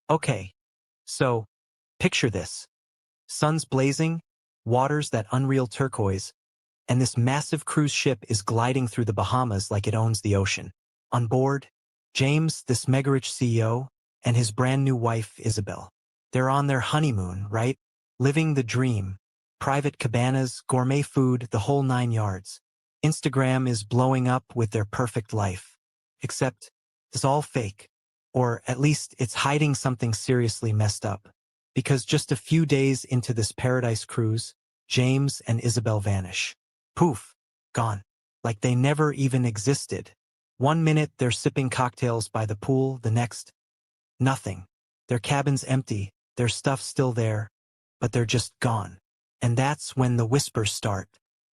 Okay, so picture this. Sun's blazing, waters that unreal turquoise, and this massive cruise ship is gliding through the Bahamas like it owns the ocean. On board, James, this mega-rich CEO, and his brand new wife, Isabel. They're on their honeymoon, right? Living the dream. Private cabanas, gourmet food, the whole 9 yards. Instagram is blowing up with their perfect life. Except, it's all fake. Or at least it's hiding something seriously messed up. Because just a few days into this paradise cruise, James and Isabel vanish. Poof, gone. Like they never even existed. One minute they're sipping cocktails by the pool, the next, nothing. Their cabin's empty, their stuff's still there, but they're just gone. And that's when the whispers start.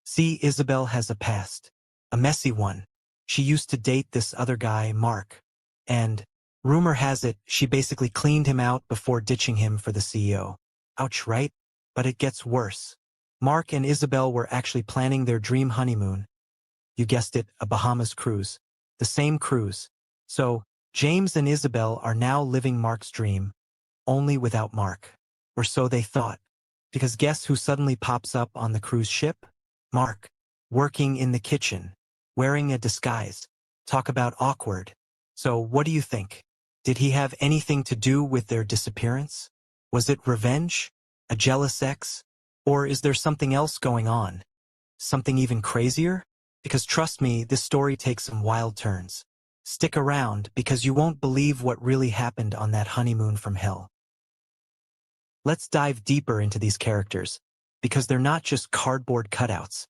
See, Isabel has a past. A messy one. She used to date this other guy, Mark. And, rumor has it, she basically cleaned him out before ditching him for the CEO. Ouch, right? But it gets worse. Mark and Isabel were actually planning their dream honeymoon. You guessed it, a Bahamas cruise. The same cruise. So, James and Isabel are now living Mark's dream, only without Mark. Or so they thought. Because guess who suddenly pops up on the cruise ship? Mark. Working in the kitchen. Wearing a disguise. Talk about awkward. So what do you think? Did he have anything to do with their disappearance? Was it revenge? A jealous ex? Or is there something else going on? Something even crazier? Because trust me, this story takes some wild turns. Stick around because you won't believe what really happened on that honeymoon from hell. Let's dive deeper into these characters, because they're not just cardboard cutouts.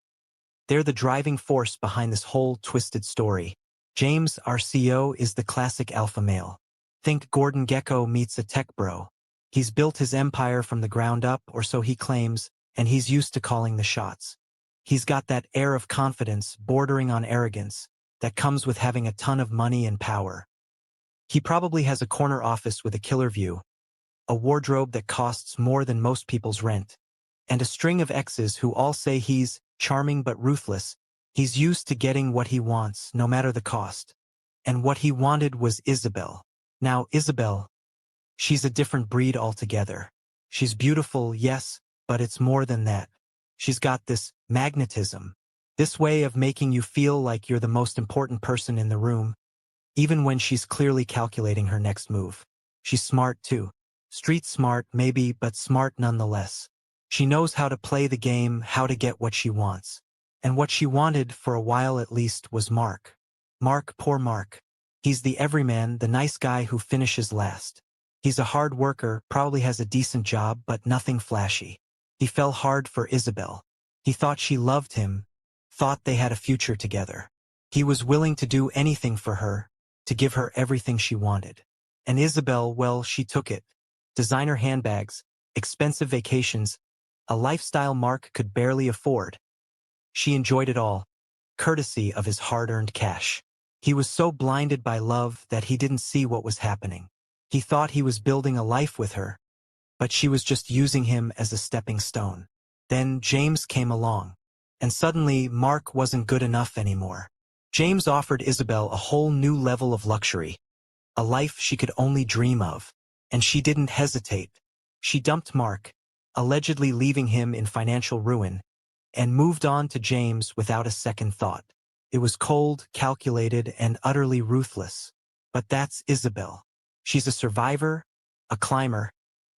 They're the driving force behind this whole twisted story. James, our CEO, is the classic alpha male. Think Gordon Gekko meets a tech bro. He's built his empire from the ground up, or so he claims, and he's used to calling the shots. He's got that air of confidence, bordering on arrogance, that comes with having a ton of money and power. He probably has a corner office with a killer view, a wardrobe that costs more than most people's rent, and a string of exes who all say he's charming but ruthless. He's used to getting what he wants, no matter the cost. And what he wanted was Isabel. Now, Isabel, she's a different breed altogether. She's beautiful, yes, but it's more than that. She's got this magnetism, this way of making you feel like you're the most important person in the room, even when she's clearly calculating her next move. She's smart too. Street smart, maybe, but smart nonetheless. She knows how to play the game, how to get what she wants. And what she wanted, for a while at least, was Mark. Mark, poor Mark. He's the everyman, the nice guy who finishes last. He's a hard worker, probably has a decent job, but nothing flashy. He fell hard for Isabel. He thought she loved him, thought they had a future together. He was willing to do anything for her, to give her everything she wanted. And Isabel, well, she took it. Designer handbags, expensive vacations, a lifestyle Mark could barely afford. She enjoyed it all, courtesy of his hard-earned cash. He was so blinded by love that he didn't see what was happening. He thought he was building a life with her, but she was just using him as a stepping stone. Then James came along, and suddenly Mark wasn't good enough anymore. James offered Isabel a whole new level of luxury, a life she could only dream of, and she didn't hesitate. She dumped Mark, allegedly leaving him in financial ruin, and moved on to James without a second thought. It was cold, calculated, and utterly ruthless. But that's Isabel. She's a survivor, a climber,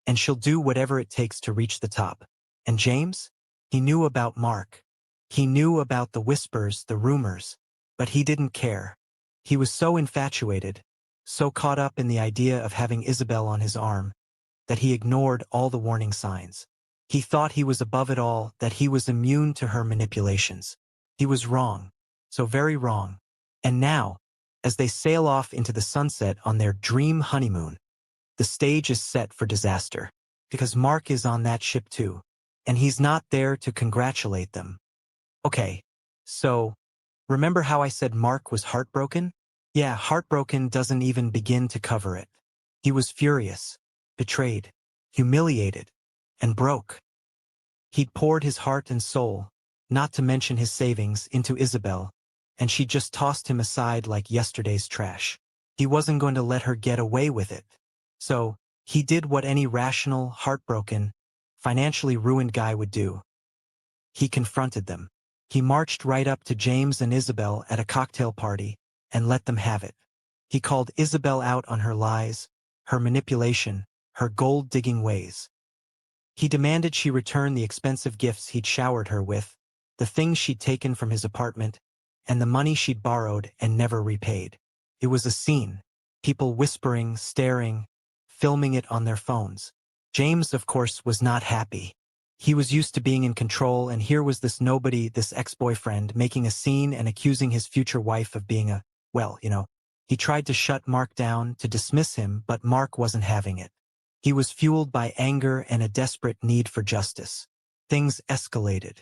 and she'll do whatever it takes to reach the top. And James? He knew about Mark. He knew about the whispers, the rumors, but he didn't care. He was so infatuated, so caught up in the idea of having Isabel on his arm, that he ignored all the warning signs. He thought he was above it all, that he was immune to her manipulations. He was wrong, so very wrong. And now, as they sail off into the sunset on their dream honeymoon, the stage is set for disaster. Because Mark is on that ship too, and he's not there to congratulate them. Okay, so, remember how I said Mark was heartbroken? Yeah, heartbroken doesn't even begin to cover it. He was furious, betrayed, humiliated, and broke. He'd poured his heart and soul, not to mention his savings, into Isabel, and she just tossed him aside like yesterday's trash. He wasn't going to let her get away with it. So, He did what any rational, heartbroken, financially ruined guy would do. He confronted them. He marched right up to James and Isabel at a cocktail party and let them have it. He called Isabel out on her lies, her manipulation, her gold-digging ways. He demanded she return the expensive gifts he'd showered her with, the things she'd taken from his apartment, and the money she'd borrowed and never repaid. It was a scene. People whispering, staring, filming it on their phones. James, of course, was not happy. He was used to being in control, and here was this nobody, this ex-boyfriend, making a scene and accusing his future wife of being well. He tried to shut Mark down, to dismiss him, but Mark wasn't having it. He was fueled by anger and a desperate need for justice. Things escalated.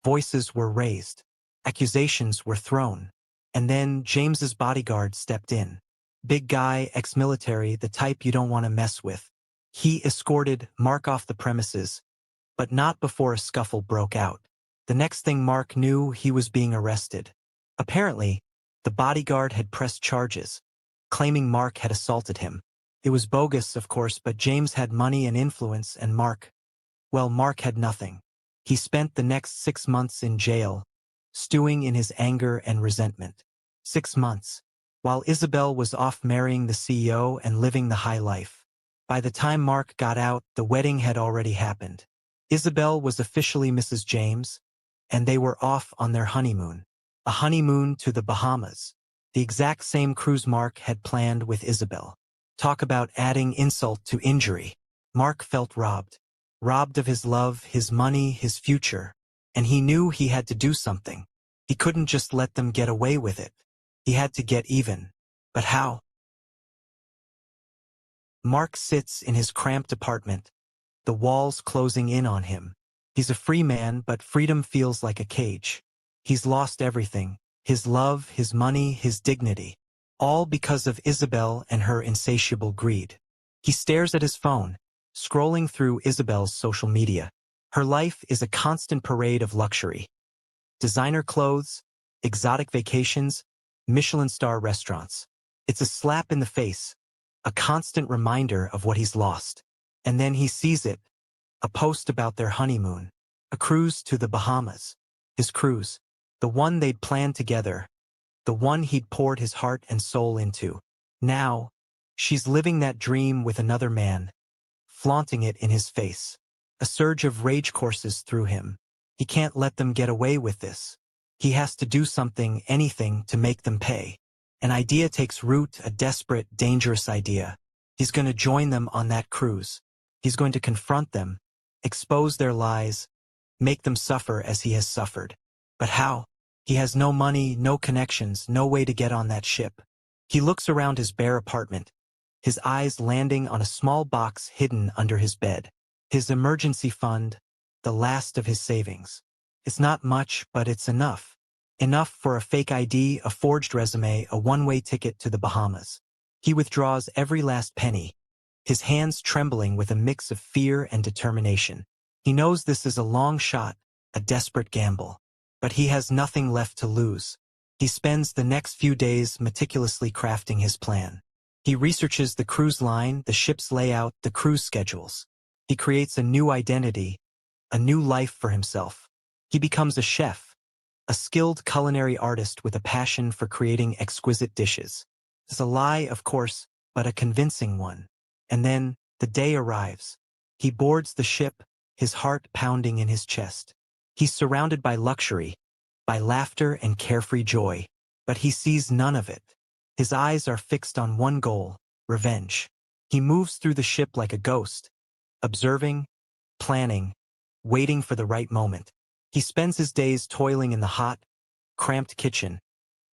Voices were raised. Accusations were thrown. And then James's bodyguard stepped in. Big guy, ex-military, the type you don't want to mess with. He escorted Mark off the premises, but not before a scuffle broke out. The next thing Mark knew, he was being arrested. Apparently, the bodyguard had pressed charges, claiming Mark had assaulted him. It was bogus, of course, but James had money and influence, and Mark had nothing. He spent the next 6 months in jail, stewing in his anger and resentment. 6 months, while Isabel was off marrying the CEO and living the high life. By the time Mark got out, the wedding had already happened. Isabel was officially Mrs. James, and they were off on their honeymoon. A honeymoon to the Bahamas. The exact same cruise Mark had planned with Isabel. Talk about adding insult to injury. Mark felt robbed. Robbed of his love, his money, his future. And he knew he had to do something. He couldn't just let them get away with it. He had to get even. But how? Mark sits in his cramped apartment, the walls closing in on him. He's a free man, but freedom feels like a cage. He's lost everything, his love, his money, his dignity. All because of Isabel and her insatiable greed. He stares at his phone, scrolling through Isabel's social media. Her life is a constant parade of luxury. Designer clothes, exotic vacations, Michelin star restaurants. It's a slap in the face, a constant reminder of what he's lost. And then he sees it, a post about their honeymoon, a cruise to the Bahamas. His cruise, the one they'd planned together, the one he'd poured his heart and soul into. Now, she's living that dream with another man, flaunting it in his face. A surge of rage courses through him. He can't let them get away with this. He has to do something, anything, to make them pay. An idea takes root, a desperate, dangerous idea. He's going to join them on that cruise. He's going to confront them, expose their lies, make them suffer as he has suffered. But how? He has no money, no connections, no way to get on that ship. He looks around his bare apartment, his eyes landing on a small box hidden under his bed. His emergency fund, the last of his savings. It's not much, but it's enough. Enough for a fake ID, a forged resume, a one-way ticket to the Bahamas. He withdraws every last penny, his hands trembling with a mix of fear and determination. He knows this is a long shot, a desperate gamble. But he has nothing left to lose. He spends the next few days meticulously crafting his plan. He researches the cruise line, the ship's layout, the cruise schedules. He creates a new identity, a new life for himself. He becomes a chef, a skilled culinary artist with a passion for creating exquisite dishes. It's a lie, of course, but a convincing one. And then, the day arrives. He boards the ship, his heart pounding in his chest. He's surrounded by luxury, by laughter and carefree joy, but he sees none of it. His eyes are fixed on one goal, revenge. He moves through the ship like a ghost, observing, planning, waiting for the right moment. He spends his days toiling in the hot, cramped kitchen,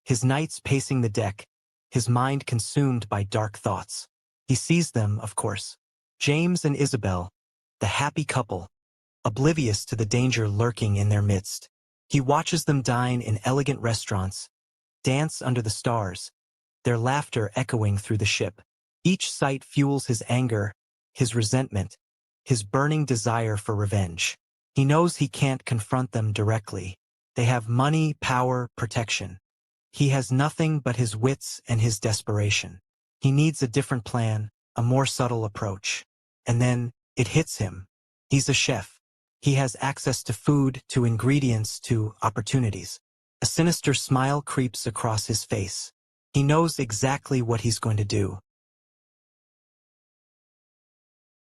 his nights pacing the deck, his mind consumed by dark thoughts. He sees them, of course. James and Isabel, the happy couple, oblivious to the danger lurking in their midst. He watches them dine in elegant restaurants, dance under the stars, their laughter echoing through the ship. Each sight fuels his anger, his resentment, his burning desire for revenge. He knows he can't confront them directly. They have money, power, protection. He has nothing but his wits and his desperation. He needs a different plan, a more subtle approach. And then, it hits him. He's a chef. He has access to food, to ingredients, to opportunities. A sinister smile creeps across his face. He knows exactly what he's going to do.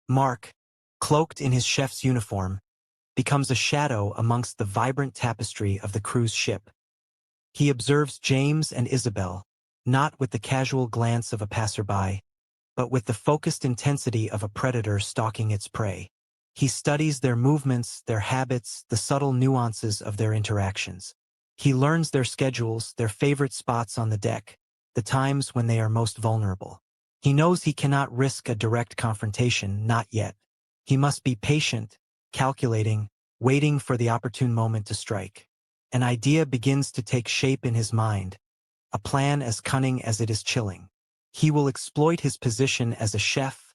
Mark, cloaked in his chef's uniform, becomes a shadow amongst the vibrant tapestry of the cruise ship. He observes James and Isabel, not with the casual glance of a passerby, but with the focused intensity of a predator stalking its prey. He studies their movements, their habits, the subtle nuances of their interactions. He learns their schedules, their favorite spots on the deck, the times when they are most vulnerable. He knows he cannot risk a direct confrontation, not yet. He must be patient, calculating, waiting for the opportune moment to strike. An idea begins to take shape in his mind, a plan as cunning as it is chilling. He will exploit his position as a chef,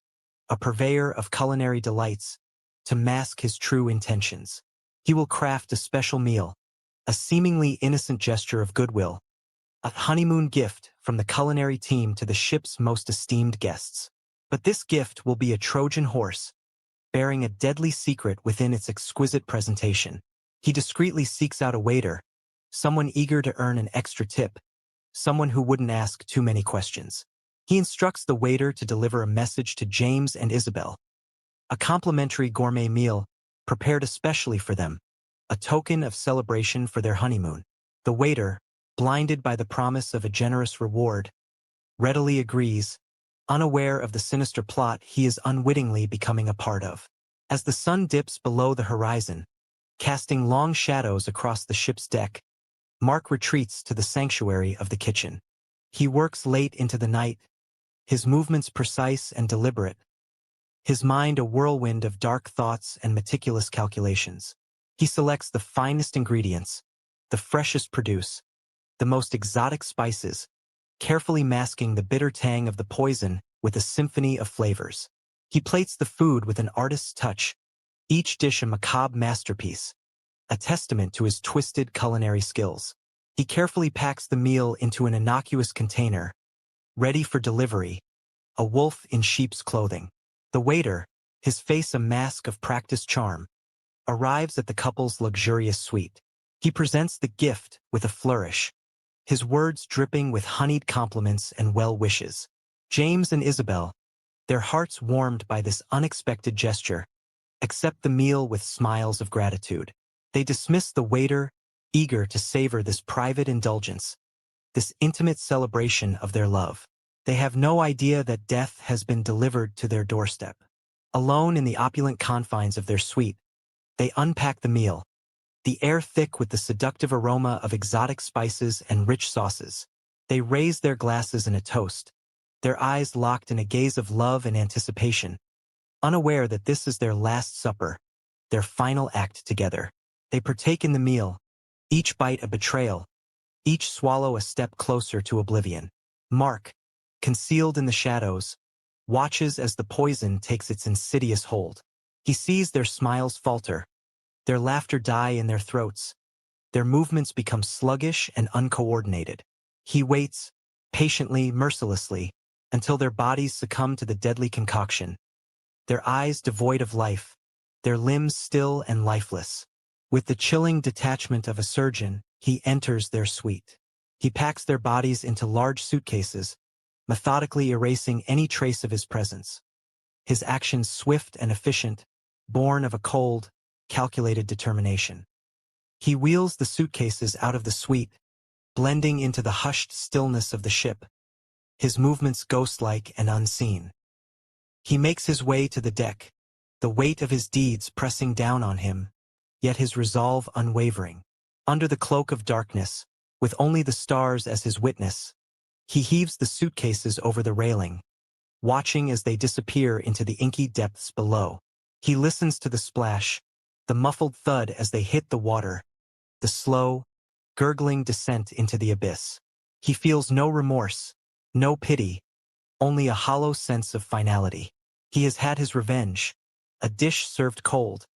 a purveyor of culinary delights, to mask his true intentions. He will craft a special meal, a seemingly innocent gesture of goodwill, a honeymoon gift from the culinary team to the ship's most esteemed guests. But this gift will be a Trojan horse, bearing a deadly secret within its exquisite presentation. He discreetly seeks out a waiter, someone eager to earn an extra tip, someone who wouldn't ask too many questions. He instructs the waiter to deliver a message to James and Isabel, a complimentary gourmet meal prepared especially for them, a token of celebration for their honeymoon. The waiter, blinded by the promise of a generous reward, readily agrees, unaware of the sinister plot he is unwittingly becoming a part of. As the sun dips below the horizon, casting long shadows across the ship's deck, Mark retreats to the sanctuary of the kitchen. He works late into the night, his movements precise and deliberate, his mind a whirlwind of dark thoughts and meticulous calculations. He selects the finest ingredients, the freshest produce, the most exotic spices, carefully masking the bitter tang of the poison with a symphony of flavors. He plates the food with an artist's touch, each dish a macabre masterpiece, a testament to his twisted culinary skills. He carefully packs the meal into an innocuous container, ready for delivery, a wolf in sheep's clothing. The waiter, his face a mask of practiced charm, arrives at the couple's luxurious suite. He presents the gift with a flourish, his words dripping with honeyed compliments and well wishes. James and Isabel, their hearts warmed by this unexpected gesture, accept the meal with smiles of gratitude. They dismiss the waiter, eager to savor this private indulgence, this intimate celebration of their love. They have no idea that death has been delivered to their doorstep. Alone in the opulent confines of their suite, they unpack the meal, the air thick with the seductive aroma of exotic spices and rich sauces. They raise their glasses in a toast, their eyes locked in a gaze of love and anticipation, unaware that this is their last supper, their final act together. They partake in the meal, each bite a betrayal, each swallow a step closer to oblivion. Mark, concealed in the shadows, watches as the poison takes its insidious hold. He sees their smiles falter, their laughter die in their throats, their movements become sluggish and uncoordinated. He waits, patiently, mercilessly, until their bodies succumb to the deadly concoction, their eyes devoid of life, their limbs still and lifeless. With the chilling detachment of a surgeon, he enters their suite. He packs their bodies into large suitcases, methodically erasing any trace of his presence. His actions swift and efficient, born of a cold, calculated determination. He wheels the suitcases out of the suite, blending into the hushed stillness of the ship, his movements ghost-like and unseen. He makes his way to the deck, the weight of his deeds pressing down on him, yet his resolve unwavering. Under the cloak of darkness, with only the stars as his witness, he heaves the suitcases over the railing, watching as they disappear into the inky depths below. He listens to the splash, the muffled thud as they hit the water, the slow, gurgling descent into the abyss. He feels no remorse, no pity, only a hollow sense of finality. He has had his revenge, a dish served cold,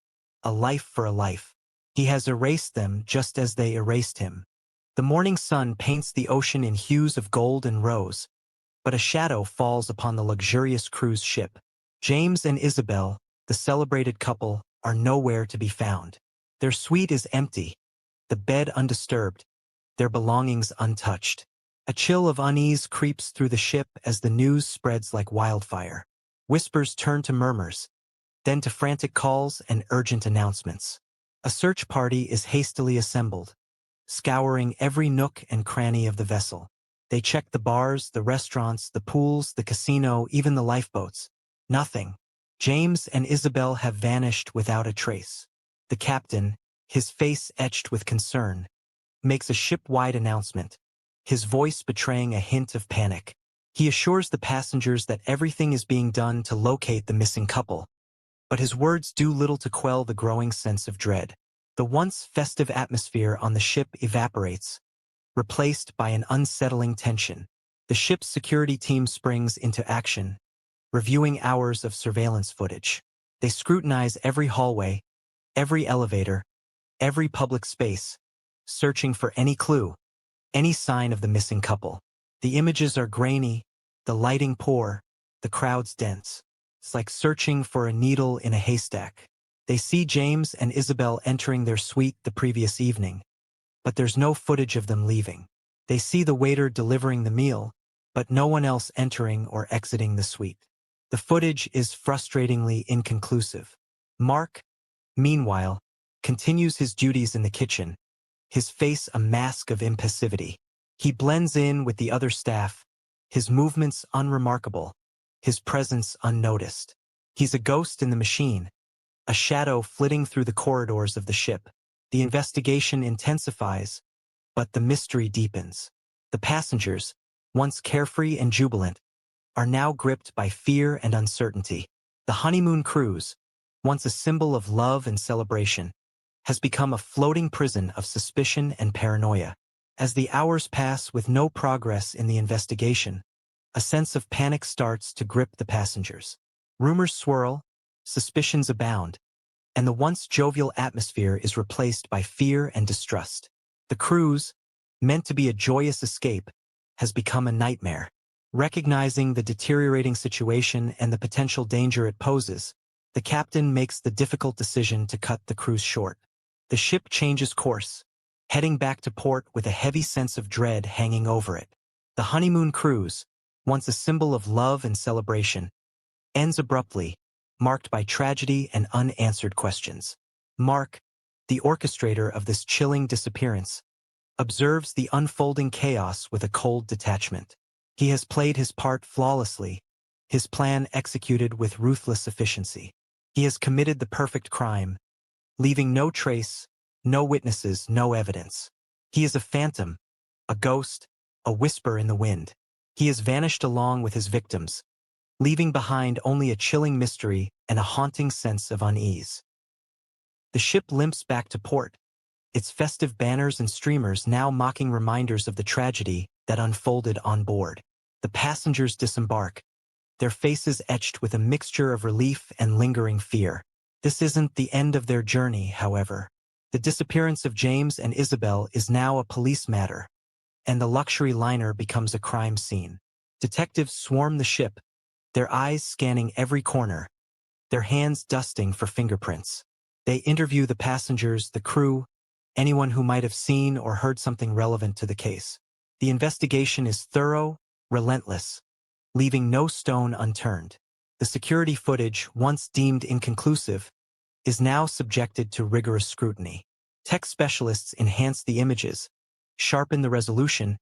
a life for a life. He has erased them just as they erased him. The morning sun paints the ocean in hues of gold and rose, but a shadow falls upon the luxurious cruise ship. James and Isabel, the celebrated couple, are nowhere to be found. Their suite is empty, the bed undisturbed, their belongings untouched. A chill of unease creeps through the ship as the news spreads like wildfire. Whispers turn to murmurs, then to frantic calls and urgent announcements. A search party is hastily assembled, scouring every nook and cranny of the vessel. They check the bars, the restaurants, the pools, the casino, even the lifeboats. Nothing. James and Isabel have vanished without a trace. The captain, his face etched with concern, makes a ship-wide announcement, his voice betraying a hint of panic. He assures the passengers that everything is being done to locate the missing couple, but his words do little to quell the growing sense of dread. The once festive atmosphere on the ship evaporates, replaced by an unsettling tension. The ship's security team springs into action, reviewing hours of surveillance footage. They scrutinize every hallway, every elevator, every public space, searching for any clue, any sign of the missing couple. The images are grainy, the lighting poor, the crowds dense. It's like searching for a needle in a haystack. They see James and Isabel entering their suite the previous evening, but there's no footage of them leaving. They see the waiter delivering the meal, but no one else entering or exiting the suite. The footage is frustratingly inconclusive. Mark, meanwhile, continues his duties in the kitchen, his face a mask of impassivity. He blends in with the other staff, his movements unremarkable, his presence unnoticed. He's a ghost in the machine, a shadow flitting through the corridors of the ship. The investigation intensifies, but the mystery deepens. The passengers, once carefree and jubilant, are now gripped by fear and uncertainty. The honeymoon cruise, once a symbol of love and celebration, has become a floating prison of suspicion and paranoia. As the hours pass with no progress in the investigation, a sense of panic starts to grip the passengers. Rumors swirl, suspicions abound, and the once jovial atmosphere is replaced by fear and distrust. The cruise, meant to be a joyous escape, has become a nightmare. Recognizing the deteriorating situation and the potential danger it poses, the captain makes the difficult decision to cut the cruise short. The ship changes course, heading back to port with a heavy sense of dread hanging over it. The honeymoon cruise, once a symbol of love and celebration, ends abruptly, marked by tragedy and unanswered questions. Mark, the orchestrator of this chilling disappearance, observes the unfolding chaos with a cold detachment. He has played his part flawlessly, his plan executed with ruthless efficiency. He has committed the perfect crime, leaving no trace, no witnesses, no evidence. He is a phantom, a ghost, a whisper in the wind. He has vanished along with his victims, leaving behind only a chilling mystery and a haunting sense of unease. The ship limps back to port, its festive banners and streamers now mocking reminders of the tragedy that unfolded on board. The passengers disembark, their faces etched with a mixture of relief and lingering fear. This isn't the end of their journey, however. The disappearance of James and Isabel is now a police matter, and the luxury liner becomes a crime scene. Detectives swarm the ship, their eyes scanning every corner, their hands dusting for fingerprints. They interview the passengers, the crew, anyone who might have seen or heard something relevant to the case. The investigation is thorough, relentless, leaving no stone unturned. The security footage, once deemed inconclusive, is now subjected to rigorous scrutiny. Tech specialists enhance the images, sharpen the resolution,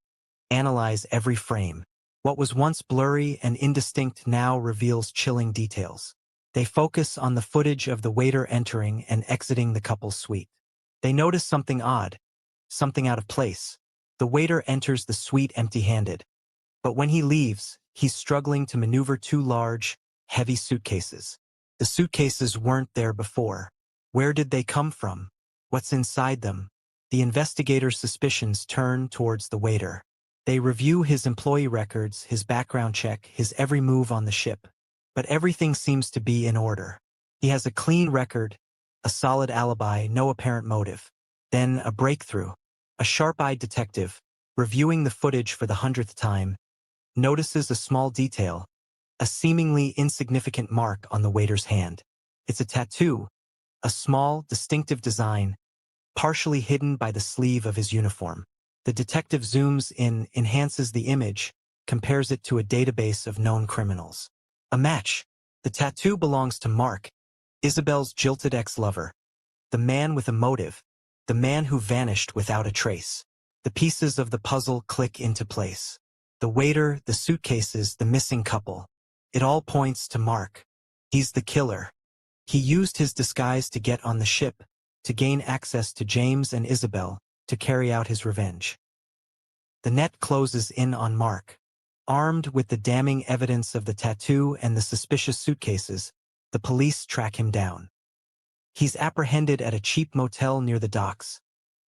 analyze every frame. What was once blurry and indistinct now reveals chilling details. They focus on the footage of the waiter entering and exiting the couple's suite. They notice something odd, something out of place. The waiter enters the suite empty-handed, but when he leaves, he's struggling to maneuver two large, heavy suitcases. The suitcases weren't there before. Where did they come from? What's inside them? The investigators' suspicions turn towards the waiter. They review his employee records, his background check, his every move on the ship. But everything seems to be in order. He has a clean record, a solid alibi, no apparent motive. Then a breakthrough. A sharp-eyed detective, reviewing the footage for the 100th time, notices a small detail, a seemingly insignificant mark on the waiter's hand. It's a tattoo, a small, distinctive design, partially hidden by the sleeve of his uniform. The detective zooms in, enhances the image, compares it to a database of known criminals. A match. The tattoo belongs to Mark, Isabel's jilted ex-lover, the man with a motive, the man who vanished without a trace. The pieces of the puzzle click into place. The waiter, the suitcases, the missing couple. It all points to Mark. He's the killer. He used his disguise to get on the ship, to gain access to James and Isabel, to carry out his revenge. The net closes in on Mark. Armed with the damning evidence of the tattoo and the suspicious suitcases, the police track him down. He's apprehended at a cheap motel near the docks,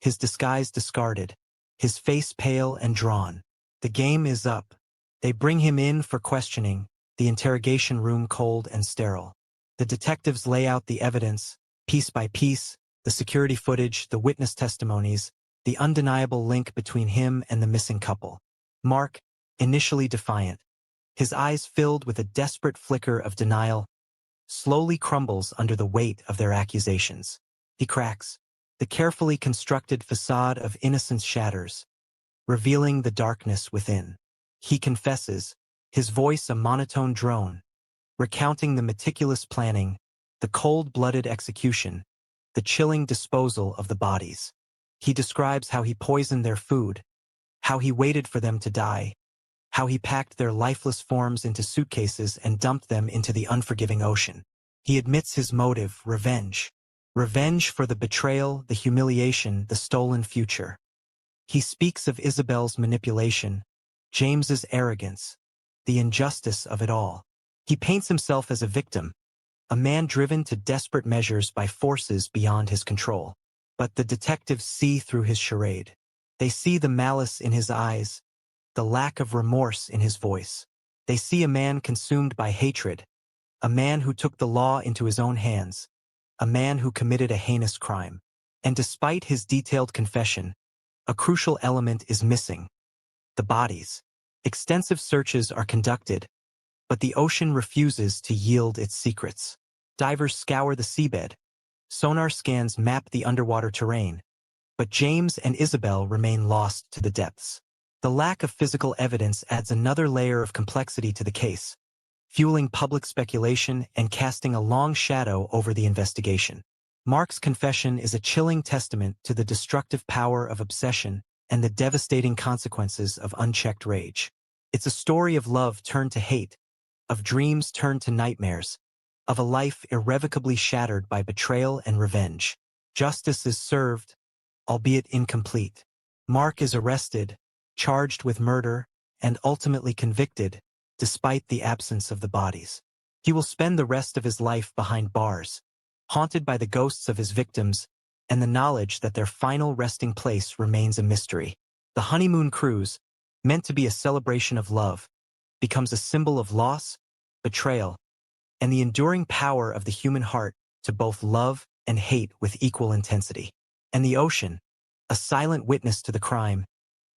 his disguise discarded, his face pale and drawn. The game is up. They bring him in for questioning, the interrogation room cold and sterile. The detectives lay out the evidence, piece by piece, the security footage, the witness testimonies, the undeniable link between him and the missing couple. Mark, initially defiant, his eyes filled with a desperate flicker of denial, slowly crumbles under the weight of their accusations. He cracks. The carefully constructed facade of innocence shatters, revealing the darkness within. He confesses, his voice a monotone drone, recounting the meticulous planning, the cold-blooded execution, the chilling disposal of the bodies. He describes how he poisoned their food, how he waited for them to die, how he packed their lifeless forms into suitcases and dumped them into the unforgiving ocean. He admits his motive, revenge. Revenge for the betrayal, the humiliation, the stolen future. He speaks of Isabel's manipulation, James's arrogance, the injustice of it all. He paints himself as a victim, a man driven to desperate measures by forces beyond his control. But the detectives see through his charade. They see the malice in his eyes, the lack of remorse in his voice. They see a man consumed by hatred, a man who took the law into his own hands, a man who committed a heinous crime. And despite his detailed confession, a crucial element is missing: the bodies. Extensive searches are conducted, but the ocean refuses to yield its secrets. Divers scour the seabed. Sonar scans map the underwater terrain, but James and Isabel remain lost to the depths. The lack of physical evidence adds another layer of complexity to the case, fueling public speculation and casting a long shadow over the investigation. Mark's confession is a chilling testament to the destructive power of obsession and the devastating consequences of unchecked rage. It's a story of love turned to hate, of dreams turned to nightmares, of a life irrevocably shattered by betrayal and revenge. Justice is served, albeit incomplete. Mark is arrested, charged with murder, and ultimately convicted, despite the absence of the bodies. He will spend the rest of his life behind bars, haunted by the ghosts of his victims and the knowledge that their final resting place remains a mystery. The honeymoon cruise, meant to be a celebration of love, becomes a symbol of loss, betrayal, and the enduring power of the human heart to both love and hate with equal intensity. And the ocean, a silent witness to the crime,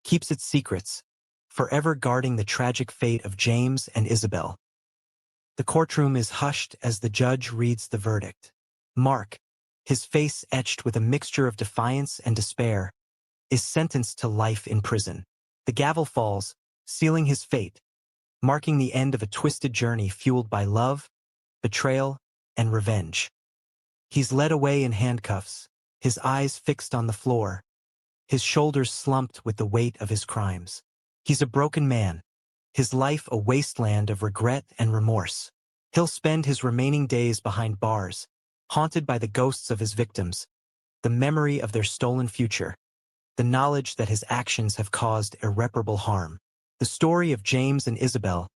keeps its secrets, forever guarding the tragic fate of James and Isabel. The courtroom is hushed as the judge reads the verdict. Mark, his face etched with a mixture of defiance and despair, is sentenced to life in prison. The gavel falls, sealing his fate, marking the end of a twisted journey fueled by love, betrayal, and revenge. He's led away in handcuffs, his eyes fixed on the floor, his shoulders slumped with the weight of his crimes. He's a broken man, his life a wasteland of regret and remorse. He'll spend his remaining days behind bars, haunted by the ghosts of his victims, the memory of their stolen future, the knowledge that his actions have caused irreparable harm. The story of James and Isabel,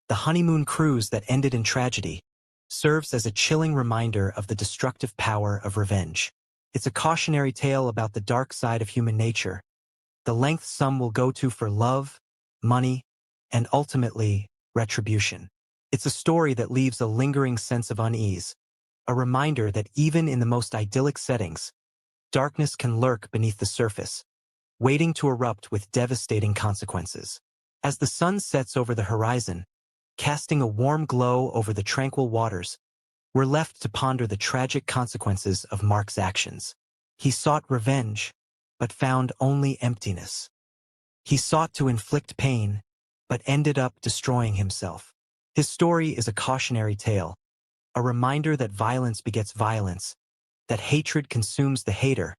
the honeymoon cruise that ended in tragedy, serves as a chilling reminder of the destructive power of revenge. It's a cautionary tale about the dark side of human nature, the lengths some will go to for love, money, and ultimately, retribution. It's a story that leaves a lingering sense of unease, a reminder that even in the most idyllic settings, darkness can lurk beneath the surface, waiting to erupt with devastating consequences. As the sun sets over the horizon, casting a warm glow over the tranquil waters, we're left to ponder the tragic consequences of Mark's actions. He sought revenge, but found only emptiness. He sought to inflict pain, but ended up destroying himself. His story is a cautionary tale, a reminder that violence begets violence, that hatred consumes the hater,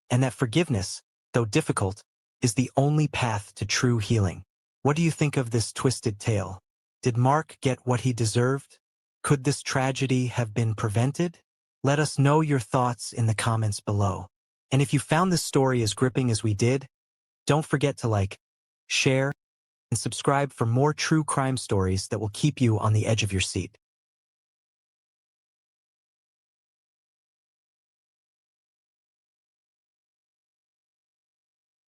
and that forgiveness, though difficult, is the only path to true healing. What do you think of this twisted tale? Did Mark get what he deserved? Could this tragedy have been prevented? Let us know your thoughts in the comments below. And if you found this story as gripping as we did, don't forget to like, share, and subscribe for more true crime stories that will keep you on the edge of your seat.